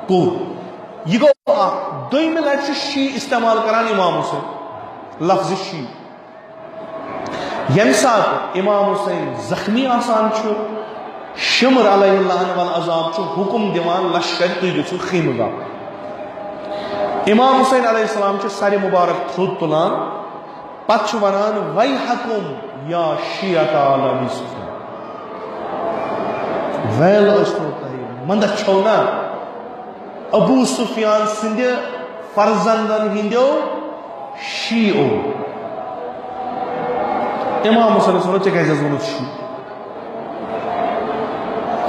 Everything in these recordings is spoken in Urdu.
کور یہ گو دویم لٹ شی استعمال کران امام حسین لفظ شی یم سات امام حسین زخمی آسان چھو شمر علیہ اللہ والعذاب چھو حکم دیوان لشکر تھی گھو خیمہ گاہ امام حسین علیہ السلام چھو سر مبارک تھود تلان پتہ ونان ویحکم یا شیعت آل ابی سفیان ویل اسنو تہی مند چھونا ابو سفیان سند فرزندن ہندو شیعو امام حسین علیہ السلام چکے جزون شیع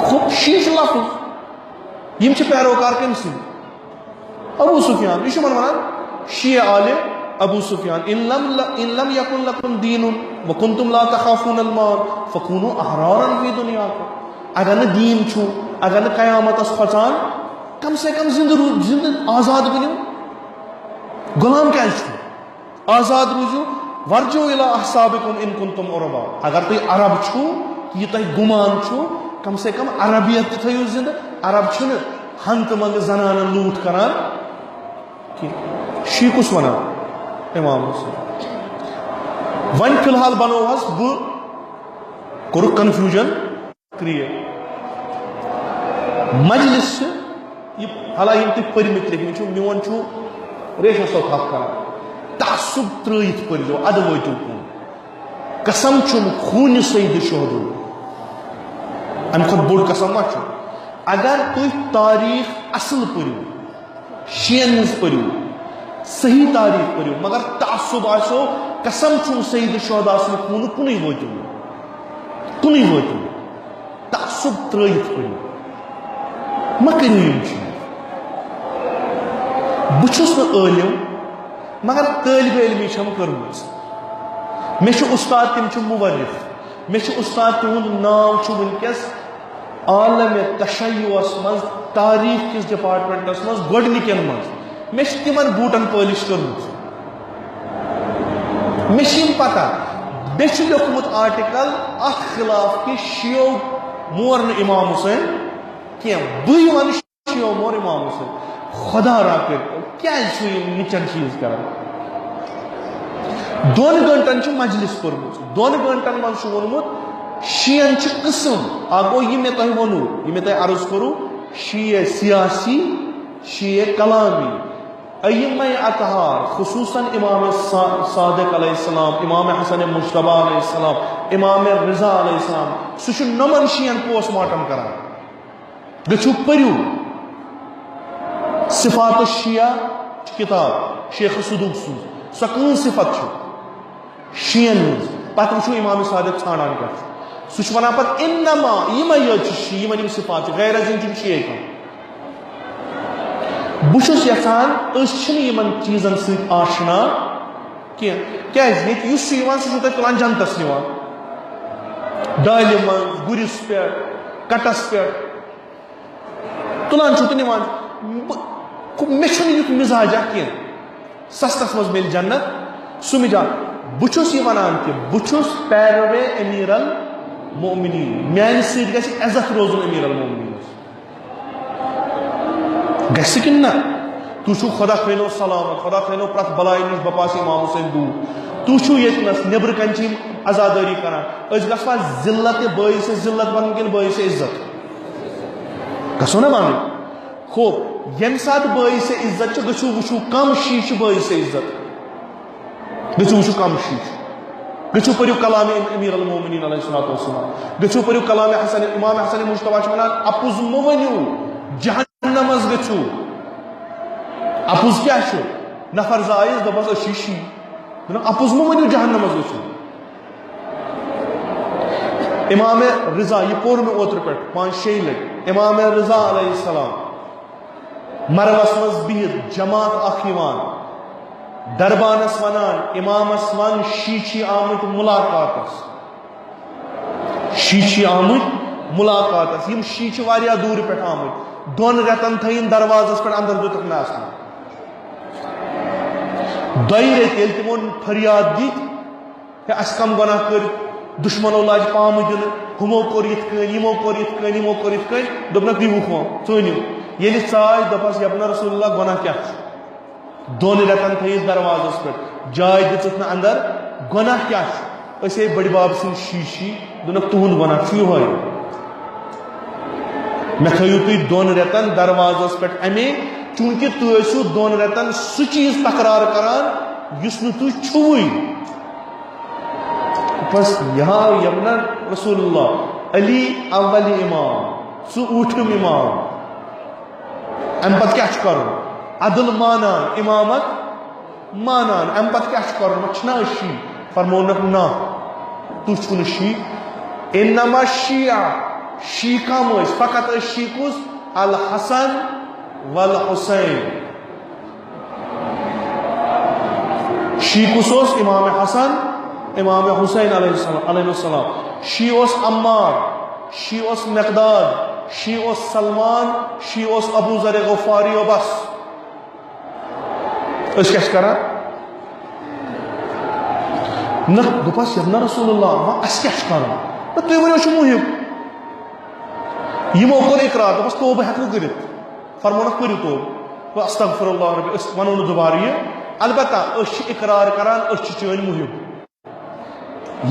خوب شیع لفظ یم چھ پیروکار کم سن ابو سفیان یہ من ونان شیع آل ابو سفیان ان لم یکن لکم دین وکنتم لا تخافون المال فکونوا احرارا فی دنیاکم اگر نہ دین چھو اگر نہ قیامت اس کھچان کم سے کم زند آزاد بنو غلام کیا چھو آزاد روزو ورجو الى احسابکم ان کنتم عربا اگر تھی عرب چھو یہ تھی گمان چھو کم سے کم عربیت تھیو زند عرب چھو ہنت منگ زنان لوٹ کران شی کس ونا امام حسین ون فی الحال بنو ہس بہ کور کنفیوژن کریٹ مجلس حالانکہ یم تھی پرمت لیکن چھو میون چھو ریشہ سو تھپ کران تعصب ترائت پرزو اد وتو کن قسم چھم خون سید شہدو ام کھت بوڑ قسم ما چھو اگر تھی تاریخ اصل پریو شین ہز پریو صحیح تاریخ پریو مگر تعصب آسو قسم چھم سید شہدا سن خون کنی وتو تعصب ترائت پریو ما کرو یم چیز بچھس نہ عالم مگر طالب علمی چھم کرمز میں استاد تم چھ مورخ میں استاد تہد نام ونکس عالم تشیعس مز تاریخ کس ڈپارٹمنٹس مز گۄڈنِکٮ۪ن مز میں تمن بوٹن پالش کرمز میں پتہ میں لیوکھمت آرٹیکل ات خلاف کہ شیعو مور امام حسین کی بہ ون شیعو مور امام حسین خدا را کر کیا نچن چیز کران دون گھنٹن چھ مجلس کورمت دون گھنٹن من وونمت شیعن چھ قسم اگو یہ میں تہ ونو یہ میں تہ عرض کرو شیعہ سیاسی شیعہ کلامی ائمہ اطہار خصوصاً امام صادق علیہ السلام امام حسن مجتبی علیہ السلام امام رضا علیہ السلام سہ نمن شیعن پوسٹ مارٹم کران گچھو پریو صفات الشیعہ کتاب شیخ صدوق سوز سہ کون صفت شیعن ہز پتہ وچھو امام صادق ژھانڈان کیا سہ ونان پتہ انما یم یوت شیعہ یمن صفات غیر از ان شیعہ کم بہس یژھان یمن چیزن ست آشنا کی سہ تلان جنتس نوان ڈالہ من گرس پہ کٹس پہ تلان تو نوان مے یھ مزاجہ کی سستس مز مل جنت سہ مزاج بہس یہ ونان کہ بہس پیروے امیر المؤمنین میانہ ست گژھِ عزت روزن امیر المؤمنین گژھِ کن نہ تو چھو خدا خینو سلامت خدا خینو پرت بلائی نش بپاس امام حسین دور تو چھو یتنس نبر کن چھ عزاداری کران اس گژھوا ذلت باعث ذلت بن کن باعث عزت گژھو نا مان خوب یم سات باعث عزت گژھو وچھو کم شیش باعث عزت گژھو وچھو کم شیش گژھو پریو کلام امیر المومنین علیہ الصلوۃ والسلام گژھو پریو کلام حسن امام حسن مجتبی چھ ونان اپوز مو ونیو جہنمس گژھو اپوز کیا چھو نفر زائز دبس اشیشی اپوز مو ونیو جہنمس گژھو امام رضا یہ پور میں اوتر پہ 5-6 لٹ امام رضا علیہ السلام مربس مز بہت جماعت اخیوان دربانس ونان امامس ون شیچی آمت ملاقاتس شیچی آمت ملاقاتس یم شیچ واریاہ دور پہ آمت دون رتن تھین دروازس پہ اندر دتک ناس دئی رت یل تمو فریاد دت کہ اس کم گناہ کر دشمنو لاج پام دن ہمو کور یت کن یمو کور یت کن یمو کور یت کن دپنک دیوکھ ژٲنِو یہ ژاے دپس یبنا رسول اللہ گناہ کیا دون رتن تھیس دروازس پہ جائے دژت نا اندر گناہ کیا اسے بڑی باب سن شیشی دونک تہند گناہ چھ یہ مے تھیو تھی دون رتن دروازس پہ امی چونکہ تیسو دون رتن سہ چیز تکرار کران یس نہ تھی چھوئی بس یہاں یمنا رسول اللہ علی اول امام سہ اوٹھم امام ام پتہ کیا کرن عدل مانان امامت مانان ام پتہ کیا کرن چھنا شی فرمونک نا تو چھن شی انما شیعہ شی کم فقط شی کس الحسن والحسین شی کس امام حسن امام حسین علیہ السلام شی عمار شی مقداد شی سلمان شی ابو ذر غفاری و بس اس کیا کران نہ دپس یبنا رسول اللہ اس کیا کران تھی ورو محب یمو کور اقرار دپس توبہ ہیکو کرت فرمونک کرو توبہ استغفر اللہ ربی اس ونو نہ دوبارہ یہ البتہ اس اقرار کران اس چون محب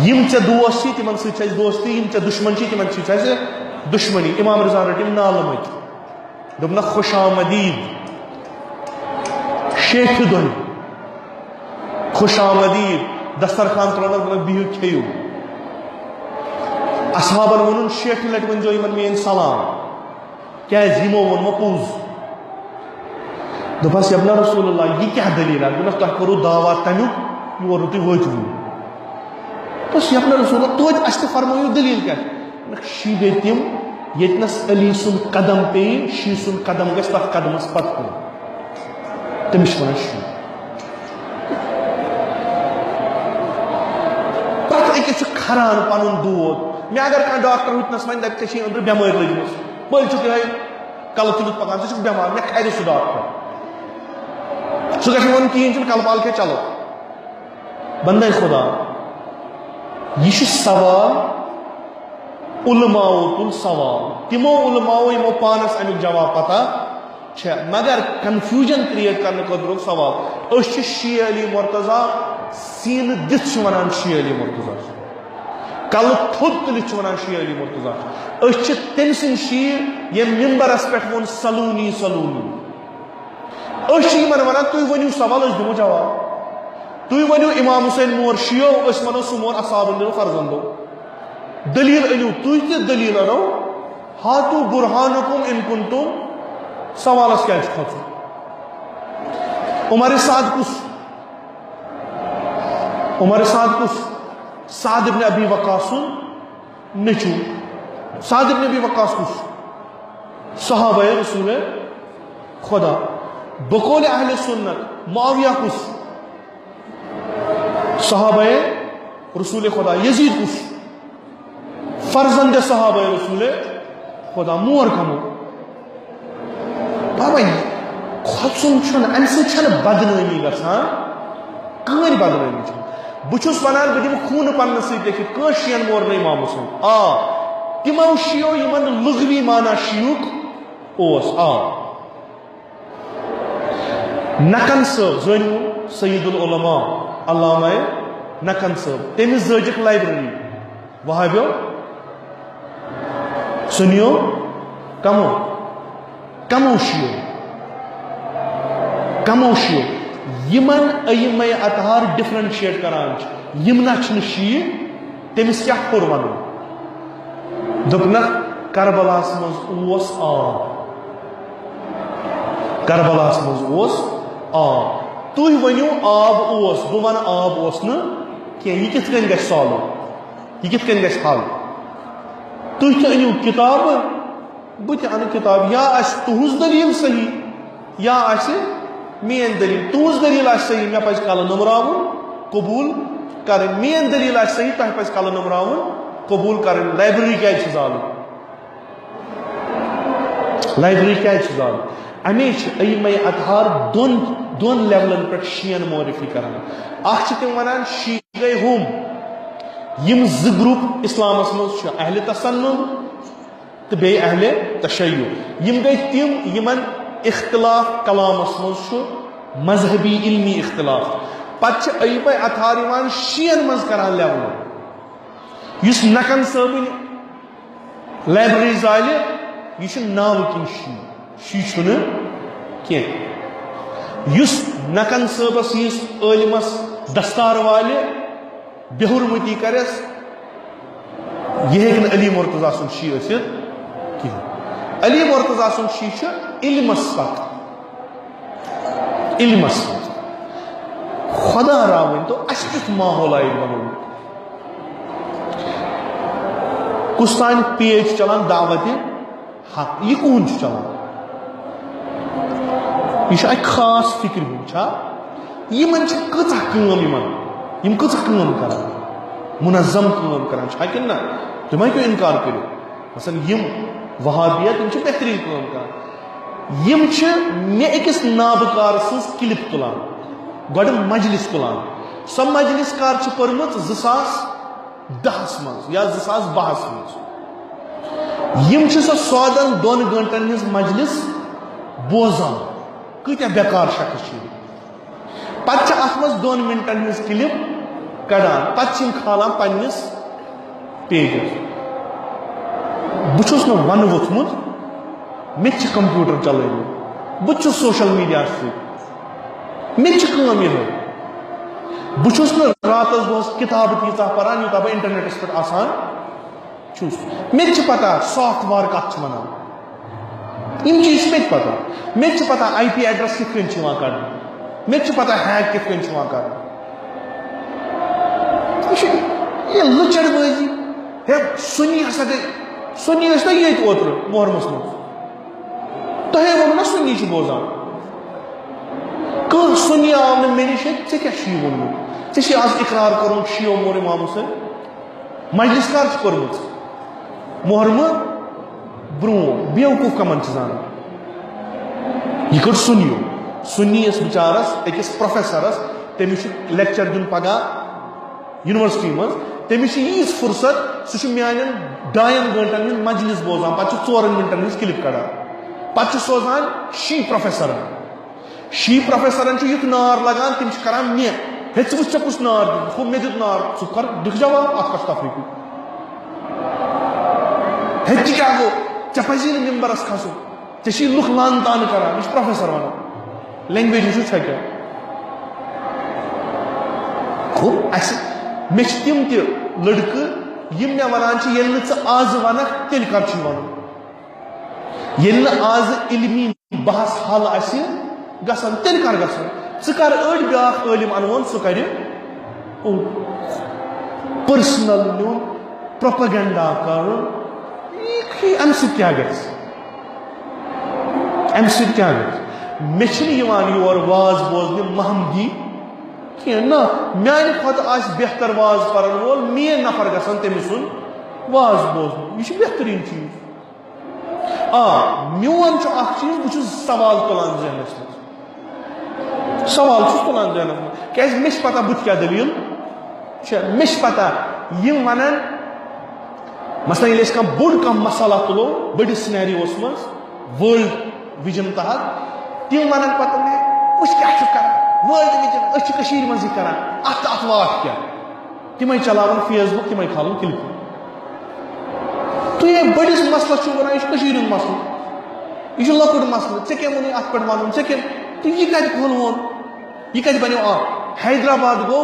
یم ژے دوست چھی تمن سۭتۍ چھِ اَسہِ دوستی یم ژے دشمن چھی تمن چھی اَسہِ دشمنی امام رضا رٹم نالہ مت دوٚپنکھ خوش آمدید شیٹھ دۄہ خوش آمدید دسترخوان ترٛوونکھ دوٚپنکھ بِہِو کھیٚیِو اصحابن ووٚنُن شیٹھ لٹہِ ؤنۍزیو یِمن میٲنۍ سلام کیٛازِ یِمو ووٚنمو پوٚز دوٚپہس یبنا رسول اللہ یہ کیٛاہ دلیٖلہ دوٚپنکھ تۄہہِ کوٚروٕ دعوا تمیُک یور نہٕ تُہۍ وٲتوٕ بس یبنا رسول اللہ توتہِ اَسہِ تہِ فرمٲیِو دلیٖل کیٛاہ شی گٔے تِم ییٚتنس علی سُنٛد قدم پیٚیہِ شی سُنٛد قدم گژھِ تتھ قدمس پتہٕ کُن تٔمِس چھِ ونان شی پرٛٮ۪تھ أکِس چھُ کھران پنُن دود مےٚ اگر کانٛہہ ڈاکٹر ہُتنس وَنہِ دپہِ ژےٚ چھے أنٛدرٕ بٮ۪مٲرۍ لٔجمٕژ بٔلۍ چھُکھ یِہوٚے کلہٕ تُلِتھ پکان ژٕ چھُکھ بٮ۪مار مےٚ کھرِ سُہ ڈاکٹر سُہ گژھِ نہٕ وَنُن کِہیٖنۍ چھُنہٕ کلہٕ پال کھے چلو بندے خدا یہ سوال علماء تل سوال تمو علماء یمو پانس امیک جواب پتہ مگر کنفیوژن کریٹ کرنے خاطر سوال اس شیعہ علی مرتضی سین دت ونان شیعہ علی مرتضی کل تھوت تلت ونان شیعہ علی مرتضی اس تم سن شیع یم ممبرس پہ ون سلونی سلونی اس ونان تھی ونیو سوال اس دمو جواب تھی ونیو امام حسین مور شیو اس ونو سہ مور اصحاب فرزندو دلیل انو تھی تہ دلیل انو ہاتو برہانکم ان کنتم سوالس کیا کھسن عمر سعد کس عمر سعد کس سعد ابن ابی وقاص نچو سعد ابن ابی وقاص کس صحابہ رسول خدا بقول اہل سنت معاویہ کس صحابہ رسول خدا یزید کس فرزند صحابہ رسول خدا مور کمو بابا کھوژُن چھُنہٕ امہِ سۭتۍ چھنہٕ بدنٲمی گژھان کٕہٕنۍ بدنٲمی چھنہٕ بہٕ چھُس ونان بہٕ دِمہٕ خوٗنہٕ پننہِ سۭتۍ لیکھِتھ کٲنٛسہِ شِین مور نہٕ امام حسین تِمو شِیو یِمن لغوی مانا شِیُک اوس نکن صٲب زٲنِوُن سید العلماء علامہ نکن صٲب تٔمِس زٲجِکھ لائبریری وہابیو سنیو کمو شیو یمن ائمہ اطہار ڈفرنشیٹ کران یمنا چھنہ شیع تمس کیا کور ونن دپنکھ کربلاس مز اوس آب کربلاس مز اوس آب تُہۍ ؤنِو آب اوس بہٕ ونہٕ آب اوس نہٕ کینٛہہ یہِ کِتھ کٔنۍ گژھِ سالو یہِ کِتھ کٔنۍ گژھِ حل تُہۍ تہِ أنِو کِتابہٕ بہٕ تہِ اَنہٕ کِتاب یا آسہِ تُہٕنٛز دلیٖل صحیح یا آسہِ میٲنۍ دلیٖل تُہٕنٛز دلیٖل آسہِ صحیح مےٚ پزِ کلہٕ نوٚمراوُن قبوٗل کرٕنۍ میٲنۍ دلیٖل آسہِ صحیح تۄہہِ پزِ کلہٕ نوٚمراوُن قبوٗل کرٕنۍ لایبریری کیازِ چھِ زالٕنۍ لایبریری کیازِ چھِ زالٕنۍ امی چھِ ائمہ اطہار دۄن لیولن پٮ۪ٹھ شیعن معرفی کران اکھ چھِ تِم ونان شیعہ گٔے ہُم یم زٕ گروپ اسلامس منٛز چھِ اہلِ تسنن تو بے اہل تشیع یم گئی تم یمن اختلاف کلامس مز مذہبی علمی اختلاف پتہ ایوب اتھار شین مز کران لیول اس نکن صٲبن لائبریری زالہ یہ ناو کن شی چھُنہ کینٛہہ یس نکن صٲبس یس عالمس دستار والہ بہرمتی کرس یہ ہیکہ نہٕ علی مرتضیٰ سُنٛد شی ٲسِتھ کہیٖنۍ علی مرتضیٰ سُنٛد شی چھُ علمس پتہٕ علمس خدا را ؤنۍتو اَسہِ کیُتھ ماحول آیہِ بنومُت کُس تانۍ پیج چلان دعوت حق یہ کون چھُ چلان یہ چھُ اکہِ خاص فکر ہُنٛد چھا یمن چھِ کۭژاہ کٲم یم کۭژاہ کٲم کران منظم کٲم کران چھا کِنہٕ نہ تُہۍ ما ہیٚکِو انکار کٔرِتھ مثلا یم وہابیت یم چھِ بہترین کٲم کران یم چھِ مےٚ أکِس نابکار سٕنٛز کلپ تُلان گۄڈٕ مجلس تُلان سۄ مجلس کر چھِ پٔرمٕژ 2010 منٛز یا 2012 منٛز یم چھِ سۄ 2 گٲنٛٹن ہٕنٛز مجلس بوزان کۭتیاہ بیکار شخص چھِ پتہٕ چھِ اتھ منٛز 2 منٹن ہٕنٛز کلپ کڑان پتہٕ چھِ یم کھالان پننس پیجس بہٕ چھُس نہٕ ونہٕ ووٚتھمُت مےٚ تہِ چھِ کمپیوٹر چلٲومٕتۍ بہٕ تہِ چھُس سوشل میڈیا سۭتۍ مےٚ تہِ چھِ کٲم یِہے بہٕ چھُس نہٕ راتس دۄہس کتابہٕ تیٖژاہ پران یوٗتاہ بہٕ انٹرنیٹس پٮ۪ٹھ آسان چھُس مےٚ تہِ چھِ پتہ سافٹ وار کتھ چھِ ونان یم چیٖز چھِ مےٚ تہِ پتہ مےٚ تہِ چھِ پتہ IP ایڈرس کِتھ کٔنۍ چھِ یِوان کڑنہٕ مےٚ تہِ چھِ پتہ ہیک کِتھ کٔنۍ چھِ یِوان کرنہٕ یہ لچڑ بٲزی ہے سنی ہسا گئی سنی ٲسۍ نا ییٚتہِ اوترٕ محرمس منٛز تۄہے ووٚنوٕ نا سنی چھِ بوزان کانٛہہ سنی آو نہٕ مےٚ نِش ژےٚ کیٛاہ چھُے ووٚنمُت ژےٚ چھے آز اقرار کوٚرمُت شیو مور امام حُسین مجلس کر چھِ پٔرمٕژ محرمہٕ برونٛہہ بیوقوٗف کمن چھِ زانان یہ کٔر سنیو سنی یس بچارس أکِس پروفیسرس تٔمِس چھُ لیکچر دیُن پگاہ یونیورسٹی منٛز تٔمِس چھِ ییٖژ فرصت سُہ چھُ میانٮ۪ن 2 گٲنٛٹن ہٕنٛز مجلس بوزان پتہٕ چھُ 4 منٹن ہٕنٛز کلپ کڑان پتہٕ چھُ سوزان شی پروفیسرن چھُ یُتھ نار لگان تِم چھِ کران مےٚ ہے ژٕ وٕچھ ژےٚ کُس نار دیُت ہُہ مےٚ دیُت نار ژٕ کر دِکھ جواب اتھ کتھ تفریٖقُک ہے تہِ کیٛاہ گوٚو ژےٚ پزی نہٕ ممبرس کھسُن ژےٚ چھِ لُکھ لان تان کران یہِ چھُ پروفیسر ونان لینگویج وٕچھِو چھےٚ کیٛاہ گوٚو اسہِ مےٚ چھِ تِم تہِ لڑکہٕ یم مےٚ ونان چھِ ییٚلہِ نہٕ ژٕ آز ونکھ تیٚلہِ کر چھُے ونُن ییٚلہِ نہٕ آز علمی بحث حل آسہِ گژھان تیٚلہِ کر گژھان ژٕ کر أڑۍ بیٛاکھ عٲلم انوون سُہ کرِ پٔرسنل نیُن پروپیگنڈا کرُن امہِ سۭتۍ کیٛاہ گژھِ امہِ سۭتۍ کیٛاہ گژھِ مےٚ چھِنہٕ یِوان یور واز بوزنہِ محمدی کینٛہہ نہ میانہِ کھۄتہٕ آسہِ بہتر واز پرن وول میٲنۍ نفر گژھن تٔمۍ سُنٛد واز بوزُن یہِ چھُ بہتریٖن چیٖز میون چھُ اکھ چیٖز بہٕ چھُس سوال تُلان ذہنس منٛز سوال چھُس تُلان ذہنس منٛز کیٛازِ مےٚ چھِ پتہ بٕتھِ کیٛاہ دٔلیٖل چھےٚ مےٚ چھِ پتہ یِم ونن مثلاً ییٚلہِ أسۍ کانٛہہ بوٚڑ کانٛہہ مسالہ تُلو بٔڑِس سِنیریوس منٛز وٲلڈ وِجن تحت تِم ونن پتہٕ مےٚ وٕچھ کیٛاہ چھُ کران وٲلڈ وِجن أسۍ چھِ کٔشیٖرِ منٛز یہِ کران اتھ واٹھ کیٛاہ تِمے چلاون فیس بُک تِمے کھالن کلپہٕ تُہۍ ہے بٔڑِس مسلس چھُو ونان یہِ چھُ کٔشیٖرِ ہُنٛد مسلہٕ یہِ چھُ لۄکُٹ مسلہٕ ژےٚ کیٛاہ ووٚنُے اتھ پٮ۪ٹھ ونُن ژےٚ کیٛاہ تہٕ یہِ کتہِ کھولوُن یہ کتہِ بنیو حیدرآباد گوٚو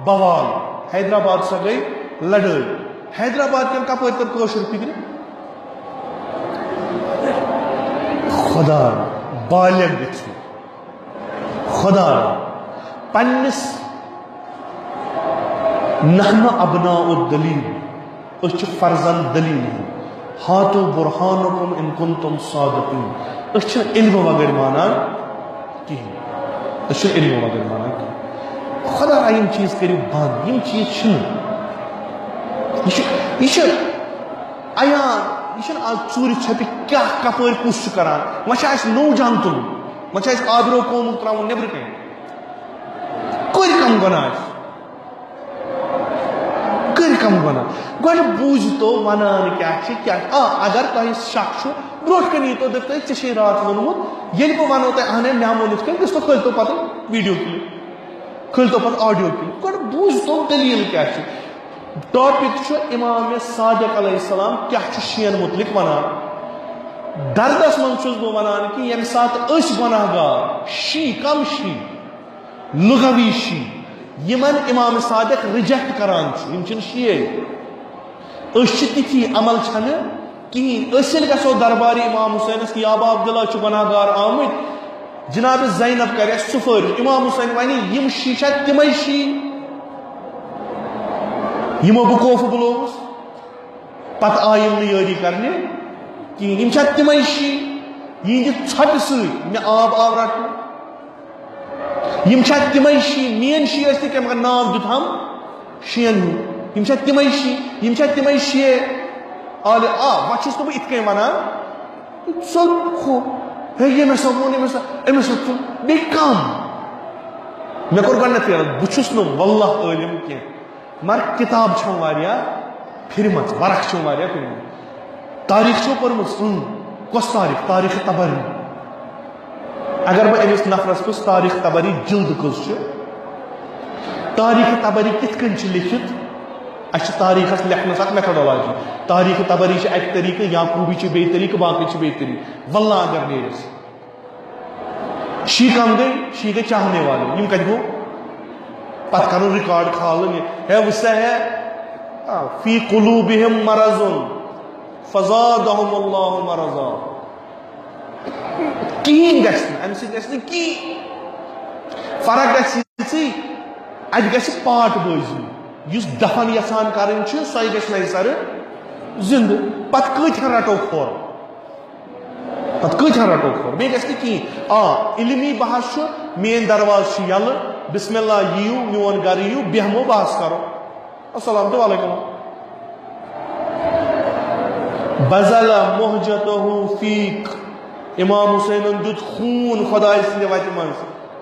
بوال حیدرآباد سا گٔے لڑٲے حیدرآباد کٮ۪ن کپٲرۍ کٔر کٲشُر فکرِ خدا بالغ گٔژھِو خدا پننس نحن ابناء الدلیل أسۍ چھِ فرزن دلیل ہاتو برہانکم ان کنتم صادقین أسۍ چھِنہٕ علمہٕ وغٲر مانان کہیٖنۍ أسۍ چھِنہٕ علمہٕ وغٲر مانان کہیٖنۍ خدا یم چیٖز کٔرِو بنٛد یم چیٖز چھِنہٕ یہ عیان یہ آز ژوٗرِ چھپہِ کیٛاہ کپٲرۍ کُس چھُ کران وۄنۍ چھُ اَسہِ نوٚو جان تُلُن وۄنۍ چھُ اَسہِ آبرو قومُک ترٛاوُن نیٚبرٕ کَنۍ کٔرۍ کم گۄناہ کر کم ونان گوڑ بوزتو ونان کیا اگر تہ شک بروٹ کن یتو دپ ٹھے رات وونمت یل بہ ونو تہ اہن مے مون ات کن تس تو کھلتو پتہ ویڈیو کلپ کھلتو پتہ آڈیو کلپ گوڑ بوزتو دلیل کیا ٹاپک امام صادق علیہ السلام کیا شین متعلق ونان دردس من چھس بہ ونان کہ یم سات اس گناہ گار شی کم شی لغوی شی یمن امام صادق ریجیکٹ کران یم چھ شیعہ اس تھی عمل چھن کہین اسل گھو درباری امام حسینس کہ یا ابا عبداللہ چھ گناہ گار آمت جناب زینب کرے سفارش امام حسین ونی یم شی چھ تمے شی یمو بہ کوف بلوس پتہ آیم نہ یاری کرنے کہین یم چھ تمے شی یہند ژھٹ ست مے آب آو رٹنے یم چھ تمے شی مین شی ٲسۍ نہٕ کینٛہہ مگر ناو دیُت ہم شین ہُنٛد یم چھ تمے شی یم چھ تمے شی آلہِ وۄنۍ چھُس نہٕ بہٕ یِتھ کٔنۍ ونان ژوٚل ہُہ ہے ییٚمِس ووٚن أمِس بیٚیہِ کم مےٚ کوٚر گۄڈنٮ۪تھٕے بہٕ چھُس نہٕ واللہ عٲلِم کینٛہہ مگر کِتاب چھم واریاہ پھرمٕژ ورق چھم واریاہ پھرمٕژ تاریخ چھو پٔرمٕژ کۄس تاریخ تاریخ تبری اگر بہ امس نفرس پرس تاریخ تبری جلد کس تاریخ تبری کت کن لکھت اس تاریخ لکھنس اک میتھڈالوجی تاریخ تبری اک طریقہ یعقوبی چھ بی طریقہ باقی بی طریقہ واللہ اگر نیرس شی کم گئی شی گئی چاہنے والے یم کت گو پت کرو ریکارڈ کھالن ہے وسا ہے فی قلوبہم مرض فزادہم اللہ مرضا کہین ام سی کی فرق گی ات گھ پاٹ بازی اس دفن یسان کریں سو گھے سر زند پت کتن رٹو کھور پت کتن رٹو کھور بیٚیہِ گژھِ نہٕ کہین علمی بحث مین درواز یل بسم اللہ یِیو میون گھر یِیو بیہمو بحث کرو السلام علیکم بزل محجتہ فیک امام حسین دیت خون خدا سند وتہ من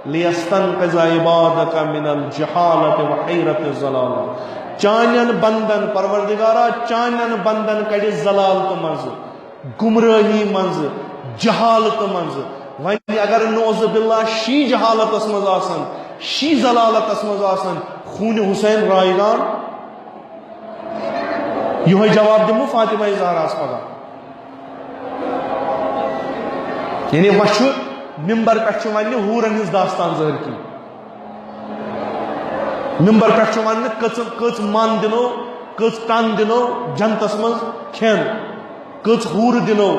لیستنقذ عبادک من الجہالت وحیرت الضلال چانین بندن پروردگارا چانین بندن کڑ ضلالت مز گمراہی مز جہالت مز ون اگر نعوذ باللہ شی جہالتس مز آسن شی ضلالتس مز آسن خون حسین رائگان یہ جواب دمو فاطمہ زہراس پگہ یعنی وچھ ممبر پہ ون ہورن ہز داستان ظاہر کی ممبر پہ ون کچ من دنو کچ ٹن دنو جنتس من کھین کچ ہور دنو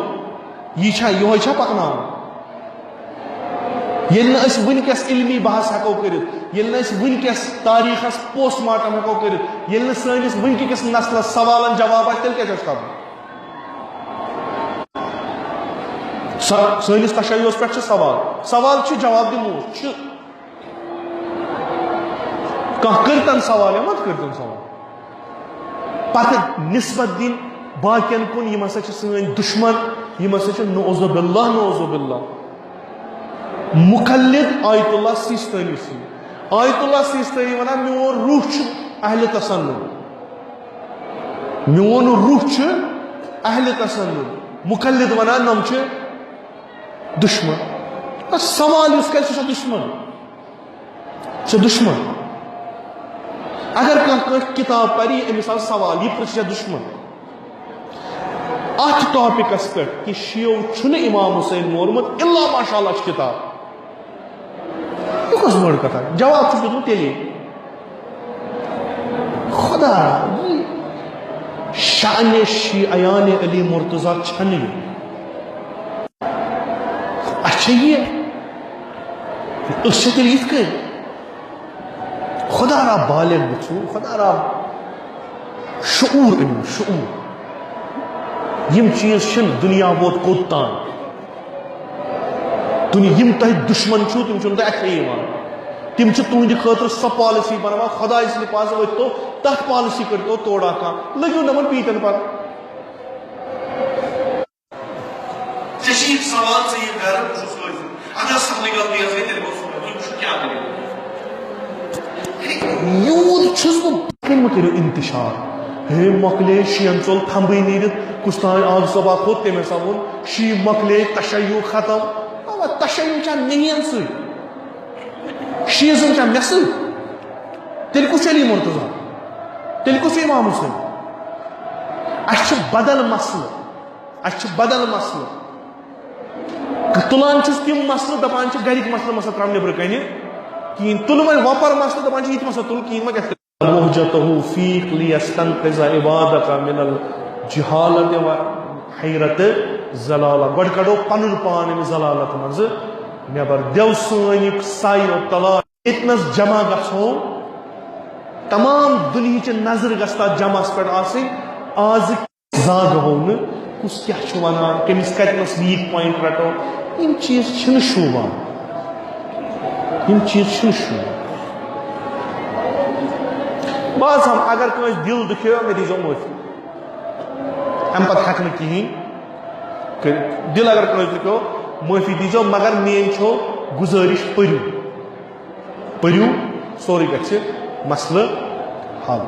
یہ پکنا یل ونکس علمی بحث ہکو کرت یل ونکس تاریخس پوسٹ مارٹم ہکو کرت یل سنس ونکس نسلس سوالن جواب تیل کیا کرنا سنس تشیعس پہ سوال جواب دمو کرتن سوال یا مت کرتن سوال پتہ نسبت دن باقین کن یم ہسا سن دشمن یم ہسا نعوذ باللہ مقلد آیت اللہ سیستانی سی آیت اللہ سیستانی ونان میون روح اہل تسنن میون روح اہل تسنن مقلد ونان نم دشمن سوال اس کا دشمن دشمن اگر کتاب پری امس آ سوال یہ پرچ دشمن ات ٹاپکس پہ کہ شیو امام حسین مورمت الا ماشاء اللہ کتاب یہ کس بڑ کتھا جواب دیت تیلی خدا شان شیعیان علی مرتضی چھن اچھا یہ اس سے تیل یہ خدا را بالغ بچو خدا را شعور انو شعور یم چیز شن دنیا ووت کوتان دنیا یم تہ دشمن چھو تم چھن تہ اکھے ایمان تم چھ تہندِ خاطر سو پالیسی بناوان خدا اس لیے پاس وت تو تتھ پالیسی کرتو توڑا کا لگیو نمن پیتن پر چشید سوال سے یہ گھر اگر سب نگل دیا سے تیرے کو کیا کرے یود چھس بہ کن متر انتشار ہے مکلے شین ژول تھمبے نیرت کس تان آگ صبح کھوت تم ہسا وون شی مکلے تشیع ختم اوا تشیع چھ نہیں ست شیزم چھ مے ست تیل کس علی مرتضی تیل کس امام حسین اچھ بدل مسئلہ تلان چھس تم مسئلہ دپان گرک مسئلہ مسئلہ ترام نبر کن کہین تل وی وپر مسئلہ دپان یہ مسئلہ تل کہین ما موجته فیق لیستنقذ عبادک من الجہالت و حیرت زلالہ گوڑ کڑو پنن پان ام زلالت منز نبر دیو سانک سائی و تلا اتنس جمع گھو تمام دنیا چ نظر گستا جمع پہ آسن آز زاگ ہو کس کیا ونان کمس کتنس ویک پوائنٹ رٹو یم چیز شوبان بعض ہم اگر کنس دل دکھو مے دیزو معافی ام پتہ ہیک نہ کہین دل اگر کنس دکھو معافی دیزو مگر مین چھو گزارش پریو سوری گژھِ مسئلہ حل